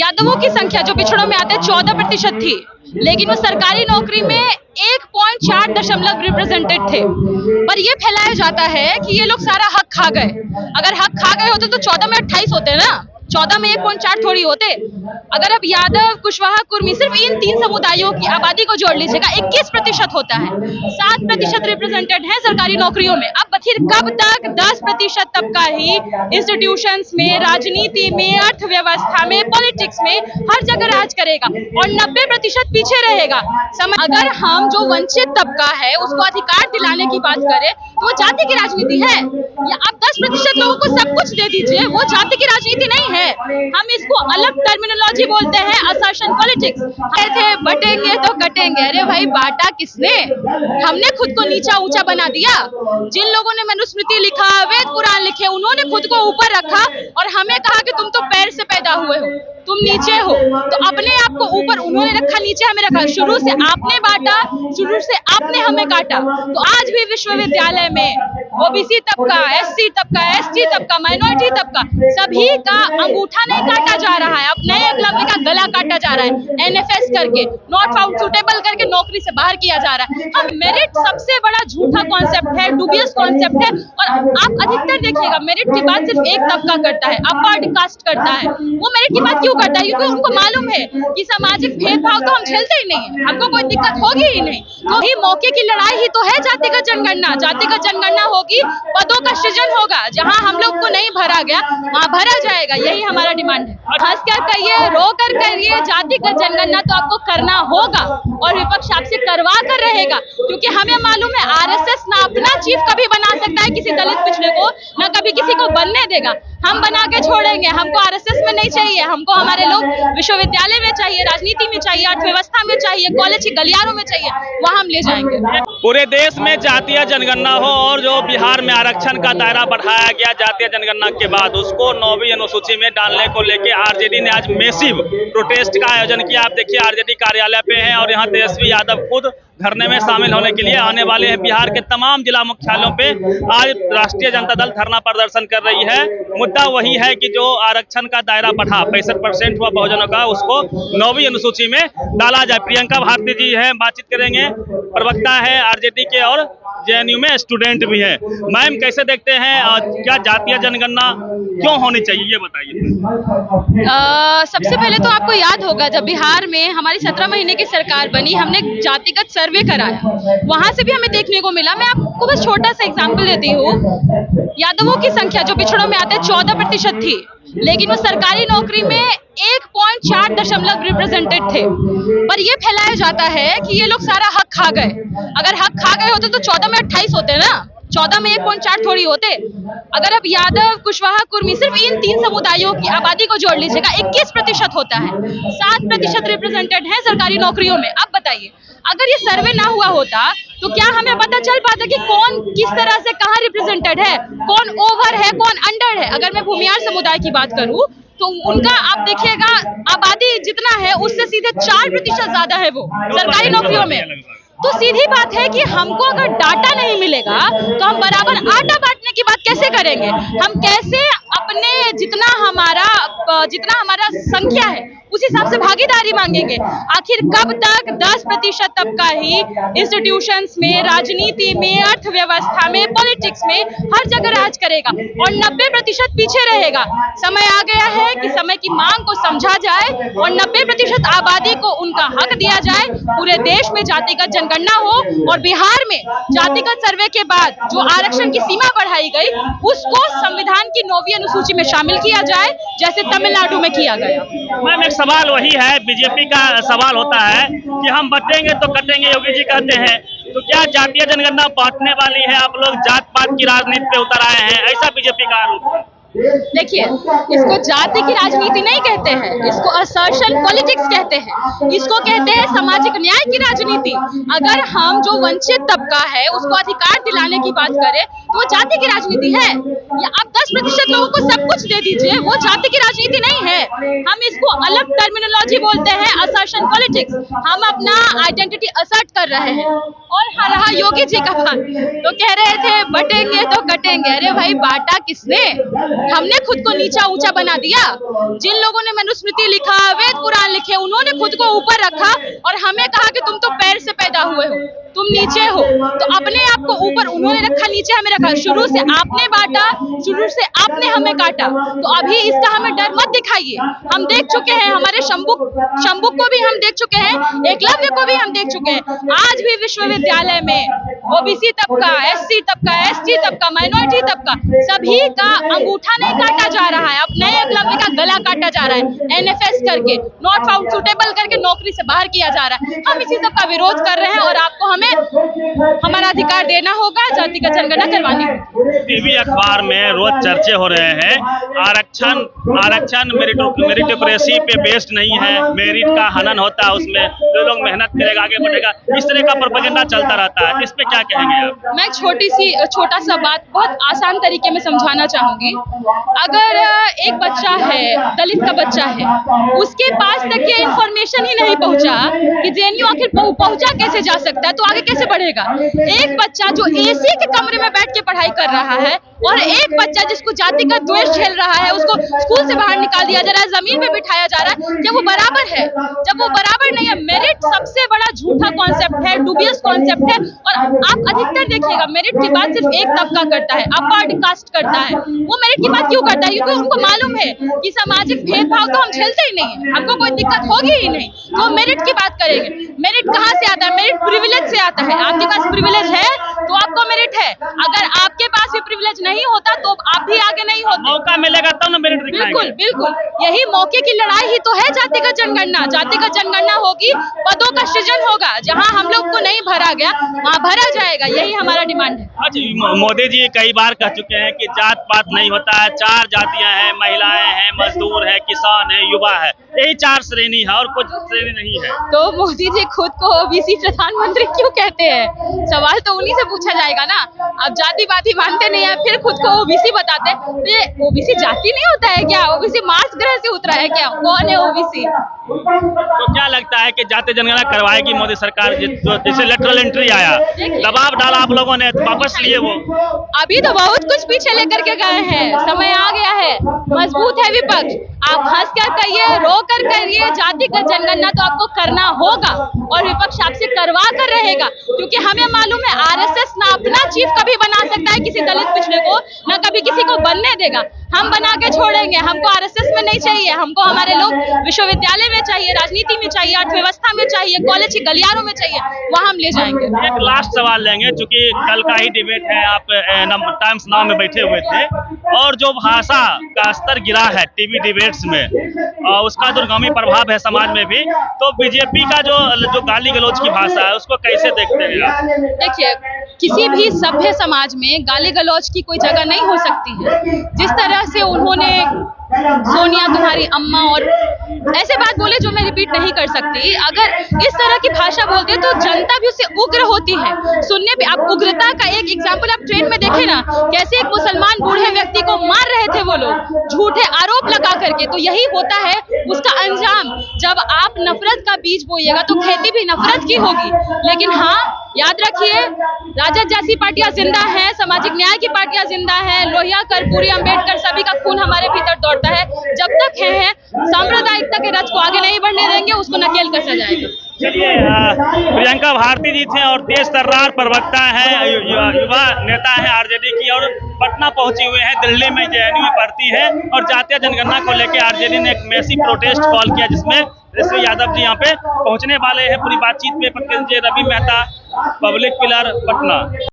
यादवों की संख्या जो पिछड़ों में आते 14% थी, लेकिन वो सरकारी नौकरी में 1.4 रिप्रेजेंटेड थे। पर ये फैलाया जाता है कि ये लोग सारा हक खा गए। अगर हक खा गए होते तो 14 में 28 होते ना, 14 में 1.4 थोड़ी होते। अगर अब यादव, कुशवाहा, कुर्मी सिर्फ इन 3 समुदायों की आबादी को जोड़ लीजिएगा 21% होता है। 7% रिप्रेजेंटेड है सरकारी नौकरियों में। अब फिर कब तक 10% तबका ही इंस्टीट्यूशंस में, राजनीति में, अर्थव्यवस्था में, पॉलिटिक्स में हर जगह राज करेगा और 90% पीछे रहेगा। अगर हम जो वंचित तबका है उसको अधिकार दिलाने की बात करें तो वो जाति की राजनीति है। या आप 10% लोगों को सब कुछ दे दीजिए, वो जाति की राजनीति नहीं है। हम इसको अलग टर्मिनोलॉजी बोलते हैं, असर्शन पॉलिटिक्स। थे बटेंगे तो कटेंगे। अरे भाई, बांटा किसने? हमने खुद को नीचा ऊंचा बना दिया। जिन लोगों ने मनुस्मृति लिखा, वेद पुराण लिखे, उन्होंने खुद को ऊपर रखा और हमें कहा कि तुम तो पैर से पैदा हुए हो, तुम नीचे हो। तो अपने आप को ऊपर उन्होंने रखा, नीचे हमें रखा। शुरू से आपने बांटा, शुरू से आपने हमें काटा। तो आज भी विश्वविद्यालय में ओबीसी तबका, एससी तबका, एसटी तबका, माइनॉरिटी तबका, सभी का अंगूठा नहीं काटा जा रहा है। अब नए एकलव्य का गला काटा जा रहा है, एनएफएस करके, नॉट फाउंड सुटेबल करके नौकरी से बाहर किया जा रहा है। अब मेरिट सबसे बड़ा झूठा कॉन्सेप्ट है, डुबियस कॉन्सेप्ट है। और आप अधिकतर देखिएगा मेरिट की बात सिर्फ एक तबका करता है, अपर कास्ट करता है। वो मेरिट की बात क्यों करता है? क्योंकि उनको मालूम है कि सामाजिक भेदभाव तो हम झेलते ही नहीं है, हमको कोई दिक्कत होगी ही नहीं। तो ही मौके की लड़ाई ही तो है जातिगत जनगणना। जातिगत जनगणना होगी, पदों का सृजन होगा। जहां हम लोग को नहीं भरा गया वहां भरा जाएगा, यही हमारा डिमांड है। हंस कर करिए, रो कर करिए, जातिगत जनगणना तो आपको करना होगा और विपक्ष आपसे करवा कर रहेगा। क्योंकि हमें मालूम है आरएसएस ना अपना चीफ कभी बना सकता है किसी दलित पिछड़े को, ना कभी किसी को बनने देगा। हम बना के छोड़ेंगे। हमको आरएसएस में नहीं चाहिए, हमको हमारे लोग विश्वविद्यालय में चाहिए, राजनीति में चाहिए, अर्थव्यवस्था में चाहिए, कॉलेज की गलियारों में चाहिए, वहां हम ले जाएंगे। पूरे देश में जातीय जनगणना हो और जो बिहार में आरक्षण का दायरा बढ़ाया गया जातीय जनगणना के बाद उसको 9वीं अनुसूची में डालने को लेकर आरजेडी ने आज मैसिव प्रोटेस्ट का आयोजन किया। आप देखिए आरजेडी कार्यालय पे हैं और यहाँ तेजस्वी यादव खुद धरने में शामिल होने के लिए आने वाले हैं। बिहार के तमाम जिला मुख्यालयों पे आज राष्ट्रीय जनता दल धरना प्रदर्शन कर रही है। मुद्दा वही है कि जो आरक्षण का दायरा बढ़ा 65% हुआ बहुजनों का, उसको 9वीं अनुसूची में डाला जाए। प्रियंका भारती जी हैं, बातचीत करेंगे, प्रवक्ता है आरजेडी के और जेएनयू में स्टूडेंट भी है। मैम, कैसे देखते हैं क्या जातीय जनगणना क्यों होनी चाहिए, ये बताइए। सबसे पहले तो आपको याद होगा जब बिहार में हमारी 17 महीने की सरकार बनी, हमने जातिगत सर्वे कराया, वहां से भी हमें देखने को मिला। मैं आपको बस छोटा सा एग्जांपल देती हूँ। यादवों की संख्या जो पिछड़ों में आते 14% थी, लेकिन वो सरकारी नौकरी में 1.4 रिप्रेजेंटेड थे। पर ये फैलाया जाता है कि ये लोग सारा हक खा गए। अगर हक खा गए होते तो 14 में 28 होते ना, 14 में 1.4 थोड़ी होते। अगर अब यादव, कुशवाहा, कुर्मी सिर्फ इन 3 समुदायों की आबादी को जोड़ लीजिएगा 21% होता है। 7% रिप्रेजेंटेड है सरकारी नौकरियों में। अब बताइए, अगर ये सर्वे ना हुआ होता तो क्या हमें पता चल पाता कि कौन किस तरह से कहाँ रिप्रेजेंटेड है, कौन ओवर है, कौन अंडर है? अगर मैं भूमियार समुदाय की बात करूं तो उनका आप देखिएगा आबादी जितना है उससे सीधे 4% ज्यादा है वो सरकारी नौकरियों में। तो सीधी बात है कि हमको अगर डाटा नहीं मिलेगा तो हम बराबर आटा बांटने की बात कैसे करेंगे? हम कैसे अपने जितना हमारा संख्या है उस हिसाब से भागीदारी मांगेंगे? आखिर कब तक 10% तबका ही इंस्टीट्यूशंस में, राजनीति में, अर्थव्यवस्था में, पॉलिटिक्स में हर जगह राज करेगा और 90% पीछे रहेगा? समय आ गया है कि समय की मांग को समझा जाए और 90% आबादी को उनका हक दिया जाए। पूरे देश में जातिगत जनगणना हो और बिहार में जातिगत सर्वे के बाद जो आरक्षण की सीमा बढ़ाई गई उसको संविधान की 9वीं अनुसूची में शामिल किया जाए, जैसे तमिलनाडु में किया गया। मैम, एक सवाल वही है, बीजेपी का सवाल होता है कि हम बटेंगे तो कटेंगे, योगी जी कहते हैं। तो क्या जातीय जनगणना बांटने वाली है? आप लोग जात पात की राजनीति पे उतर आए हैं, ऐसा बीजेपी का आरोप है। देखिए, इसको जाति की राजनीति नहीं कहते हैं, इसको असर्शन पॉलिटिक्स कहते हैं, इसको कहते हैं सामाजिक न्याय की राजनीति। अगर हम जो वंचित तबका है उसको अधिकार दिलाने की बात करें तो वो जाति की राजनीति है। या आप 10% लोगों को सब कुछ दे दीजिए, वो जाति की राजनीति नहीं है। हम इसको अलग टर्मिनोलॉजी बोलते हैं, असर्शन पॉलिटिक्स। हम अपना आइडेंटिटी असर्ट कर रहे हैं। और रहा योगी जी का बात, तो कह रहे थे बटेंगे तो कटेंगे। अरे भाई, बांटा किसने? हमने खुद को नीचा ऊंचा बना दिया। जिन लोगों ने मनुस्मृति लिखा, दिखे, उन्होंने खुद को ऊपर रखा और हमें कहा कि तुम तो पैर से पैदा हुए हो, तुम नीचे हो। तो अपने आप को ऊपर उन्होंने रखा, नीचे हमें रखा। शुरू से आपने बांटा, शुरू से आपने हमें काटा। तो अभी इसका हमें डर मत दिखाइए। हम देख चुके हैं, हमारे शंभू को भी हम देख चुके हैं, एकलव्य को भी हम देख चुके हैं। आज भी विश्वविद्यालय में ओबीसी तबका, एससी तबका, एसटी तबका, माइनॉरिटी तबका, सभी का अंगूठा नहीं काटा जा रहा है। अब नए एकलव्य का गला काटा जा रहा है, एनएफएस करके, नॉट फाउंड सुटेबल करके नौकरी से बाहर किया जा रहा है। हम इसी सब का विरोध कर रहे हैं और आपको हमें हमारा अधिकार देना होगा, जातिगत जनगणना करवानी होगी। टीवी अखबार में रोज चर्चे हो रहे हैं, आरक्षण मेरिटोक्रेसी पे बेस्ड नहीं है, मेरिट का हनन होता है, उसमें जो लोग मेहनत करेगा आगे बढ़ेगा, इस तरह का प्रोपेगेंडा चलता रहता है। इस पे क्या कहेंगे आप? मैं छोटा सा बात बहुत आसान तरीके में समझाना चाहूंगी। अगर एक बच्चा है, दलित का बच्चा है, उसके पास तक ये इंफॉर्मेशन ही नहीं पहुंचा कि जेएनयू आखिर पहुंचा कैसे जा सकता है, तो आगे कैसे बढ़ेगा। एक बच्चा जो एसी के कमरे में बैठ के पढ़ाई कर रहा है और एक बच्चा जिसको जातिगत द्वेष झेल रहा है, उसको स्कूल से बाहर निकाल दिया जा रहा है, जमीन पे बिठाया जा रहा है, क्या वो बराबर है? जब वो बराबर नहीं है, मेरिट सबसे बड़ा झूठा कॉन्सेप्ट है, डुबियस कॉन्सेप्ट है। और आप अधिकतर देखिएगा, मेरिट की बात सिर्फ एक तबका करता है, अपर कास्ट करता है। वो मेरिट की बात क्यों करता है? क्योंकि उनको मालूम है कि सामाजिक भेदभाव तो हम झेलते ही नहीं है, हमको कोई दिक्कत होगी ही नहीं, तो मेरिट की बात करेंगे। मेरिट कहाँ से आता है? मेरिट प्रिविलेज से आता है। आपके पास प्रिविलेज है तो आपको मेरिट है, अगर आपके पास भी प्रिविलेज नहीं होता तो आप भी आगे नहीं होते। मौका मिलेगा तब ना मेरिट दिखाएंगे। बिल्कुल, यही मौके की लड़ाई ही तो है जातिगत जनगणना। जातिगत जनगणना होगी, पदों का सृजन होगा, जहां हम लोग को नहीं भरा गया वहां भरा जाएगा, यही हमारा डिमांड है। अच्छा, मोदी जी कई बार कह चुके हैं कि जात पात नहीं होता है, 4 जातियां हैं, महिलाएं हैं, मजदूर है, किसान है, युवा है, यही 4 श्रेणी है और कुछ श्रेणी नहीं है। तो मोदी जी खुद को ओबीसी प्रधानमंत्री क्यों कहते हैं? सवाल तो उन्हीं से पूछा जाएगा ना। अब जातिवादी मानते नहीं है, फिर खुद को ओबीसी बताते हैं, तो ये ओबीसी जाति नहीं होता है क्या? ओबीसी मार्स ग्रह से उतरा है क्या? कौन है ओबीसी? तो क्या लगता है कि जाति जनगणना करवाएगी मोदी सरकार? जैसे लेटरल एंट्री आया, दबाव डाला आप लोगों ने, तो वापस लिए वो। अभी तो बहुत कुछ पीछे लेकर के गए हैं, समय आ गया है, मजबूत है विपक्ष। आप हंस कर करिए, रो कर करिए, जातिगत जनगणना तो आपको करना होगा और विपक्ष आपसे करवा कर रहेगा, क्योंकि हमें मालूम है आरएसएस ना अपना चीफ कभी बना सकता है किसी दलित पिछड़े को, ना कभी किसी को बनने देगा। हम बना के छोड़ेंगे, हमको आरएसएस में नहीं चाहिए, हमको हमारे लोग विश्वविद्यालय में चाहिए, राजनीति में चाहिए, अर्थव्यवस्था में चाहिए, कॉलेज की गलियारों में चाहिए, वहाँ हम ले जाएंगे। एक लास्ट सवाल लेंगे, चूंकि कल का ही डिबेट है, आप टाइम्स नाउ में बैठे हुए थे, और जो भाषा का स्तर गिरा है टीवी डिबेट्स में, और उसका दूरगामी प्रभाव है समाज में भी, तो बीजेपी का जो गाली गलौज की भाषा है उसको कैसे देखते हैं आप? देखिए, किसी भी सभ्य समाज में गाली गलौज की कोई जगह नहीं हो सकती है। जिस तरह से उन्होंने सोनिया तुम्हारी अम्मा और ऐसे बात बोले जो मैं रिपीट नहीं कर सकती, अगर इस तरह की भाषा बोलते तो जनता भी उससे उग्र होती है। सुनने पे आप उग्रता का एक एग्जाम्पल आप ट्रेन में देखे ना, कैसे एक मुसलमान बूढ़े व्यक्ति को मार रहे थे वो लोग झूठे आरोप लगा करके। तो यही होता है उसका अंजाम। जब आप नफरत का बीज बोइएगा तो खेती भी नफरत की होगी। लेकिन हाँ, याद रखिए, राजद जैसी पार्टियां जिंदा हैं, सामाजिक न्याय की पार्टियां जिंदा हैं, लोहिया, कर्पूरी, अंबेडकर, सभी का खून हमारे भीतर दौड़ता है। जब तक है सांप्रदायिकता के रथ को आगे नहीं बढ़ने देंगे, उसको नकेल कसा जाएगा। चलिए, प्रियंका भारती जी थे और तेज तर्रार प्रवक्ता है, युवा नेता है आरजेडी की, और पटना पहुंची हुए हैं, दिल्ली में जेएनयू में पढ़ती है, और जातीय जनगणना को लेकर आरजेडी ने एक मैसिव प्रोटेस्ट कॉल किया, जिसमें ऋषि यादव जी यहाँ पे पहुंचने वाले हैं। पूरी बातचीत में प्रतिनिधि रवि मेहता, पब्लिक पिलर, पटना।